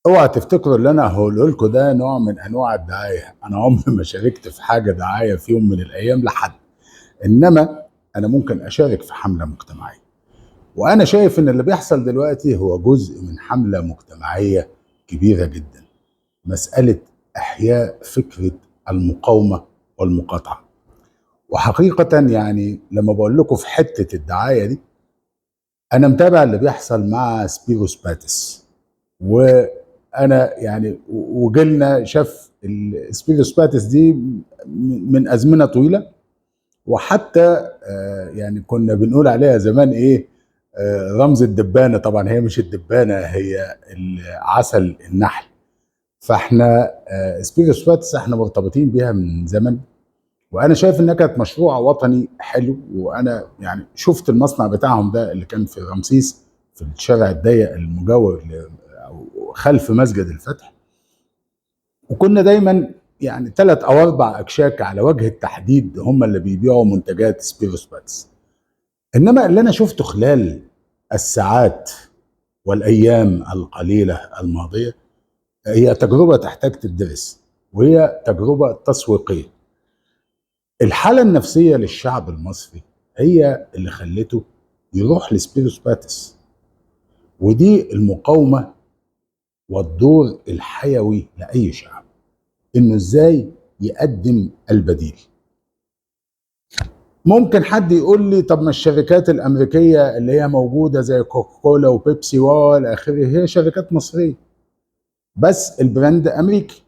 اوعى تفتكروا اللي انا هقوله لكم ده نوع من انواع الدعايه. انا عمري ما شاركت في حاجه دعايه في يوم من الايام لحد، انما انا ممكن اشارك في حمله مجتمعيه. وانا شايف ان اللي بيحصل دلوقتي هو جزء من حمله مجتمعيه كبيره جدا، مساله احياء فكره المقاومه والمقاطعه. وحقيقه يعني لما بقول لكم في حته الدعايه دي، انا متابع اللي بيحصل مع سبيروس باتس. وانا يعني وجيلنا شاف السبيروس باتس دي من ازمنه طويله. وحتى يعني كنا بنقول عليها زمان ايه، رمز الدبانه. طبعا هي مش الدبانه، هي عسل النحل. فاحنا سبيروس باتس احنا مرتبطين بيها من زمن. وانا شايف انها كانت مشروع وطني حلو. وانا يعني شفت المصنع بتاعهم ده اللي كان في رمسيس، في الشارع الضيق المجاور أو خلف مسجد الفتح. وكنا دايما يعني 3 أو 4 أكشاك على وجه التحديد هم اللي بيبيعوا منتجات سبيروس باتس. انما اللي انا شفته خلال الساعات والايام القليله الماضيه هي تجربه تحتاج تدرس، وهي تجربه تسويقيه. الحالة النفسية للشعب المصري هي اللي خلته يروح لسبيروس باتس. ودي المقاومة والدور الحيوي لأي شعب، إنه إزاي يقدم البديل. ممكن حد يقول لي طب ما الشركات الأمريكية اللي هي موجودة زي كوكاكولا وبيبسي والى آخره هي شركات مصرية، بس البراند أمريكي.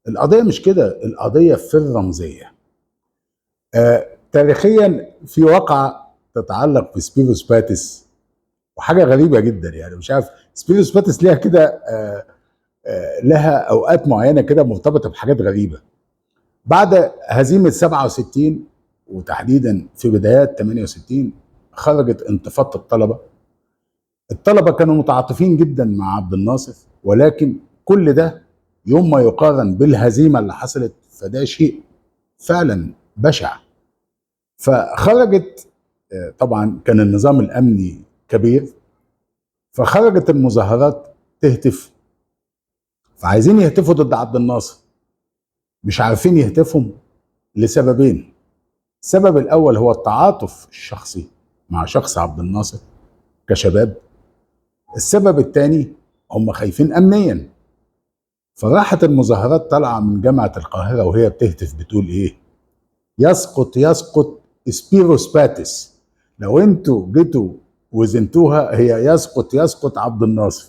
القضية مش كده، القضية في الرمزية. تاريخيا في واقعة تتعلق بسبيروس باتس، وحاجه غريبه جدا. يعني مش عارف سبيروس باتس ليها كده لها اوقات معينه كده مرتبطه بحاجات غريبه. بعد هزيمه 67 وتحديدا في بدايات 68 خرجت انتفاضه الطلبه. الطلبه كانوا متعاطفين جدا مع عبد الناصر، ولكن كل ده يوم ما يقارن بالهزيمه اللي حصلت فده شيء فعلا بشع. فخرجت طبعا كان النظام الامني كبير، فخرجت المظاهرات تهتف. فعايزين يهتفوا ضد عبد الناصر، مش عارفين يهتفوا لسببين. السبب الاول هو التعاطف الشخصي مع شخص عبد الناصر كشباب. السبب الثاني هم خايفين امنيا. فراحت المظاهرات طالعه من جامعه القاهره وهي بتهتف بتقول ايه؟ يسقط يسقط سبيروس باتس. لو انتوا جيتوا وزنتوها هي يسقط يسقط عبد الناصر.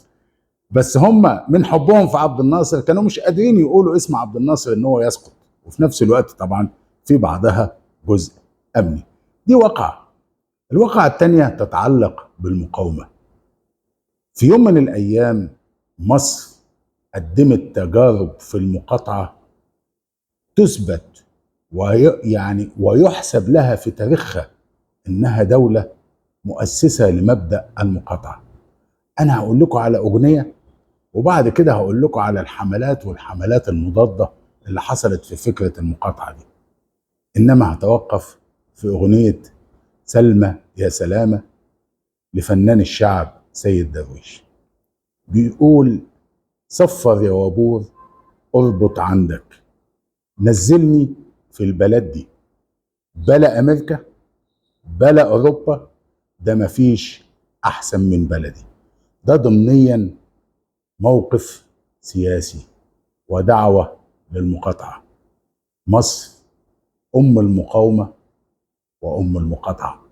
بس هم من حبهم في عبد الناصر كانوا مش قادرين يقولوا اسم عبد الناصر ان هو يسقط. وفي نفس الوقت طبعا في بعضها جزء امني. دي واقعة. الواقعة التانية تتعلق بالمقاومة. في يوم من الايام مصر قدمت تجارب في المقاطعة تثبت ويعني ويحسب لها في تاريخها انها دولة مؤسسة لمبدأ المقاطعة. انا هقول لكم على اغنية، وبعد كده هقول لكم على الحملات والحملات المضادة اللي حصلت في فكرة المقاطعة دي. إنما هتوقف في أغنية سلمى يا سلامة لفنان الشعب سيد درويش. بيقول صفر يا وابور اربط عندك، نزلني في البلد دي، بلا أمريكا بلا أوروبا، ده مفيش أحسن من بلدي. ده ضمنيا موقف سياسي ودعوة للمقاطعة. مصر أم المقاومة وأم المقاطعة.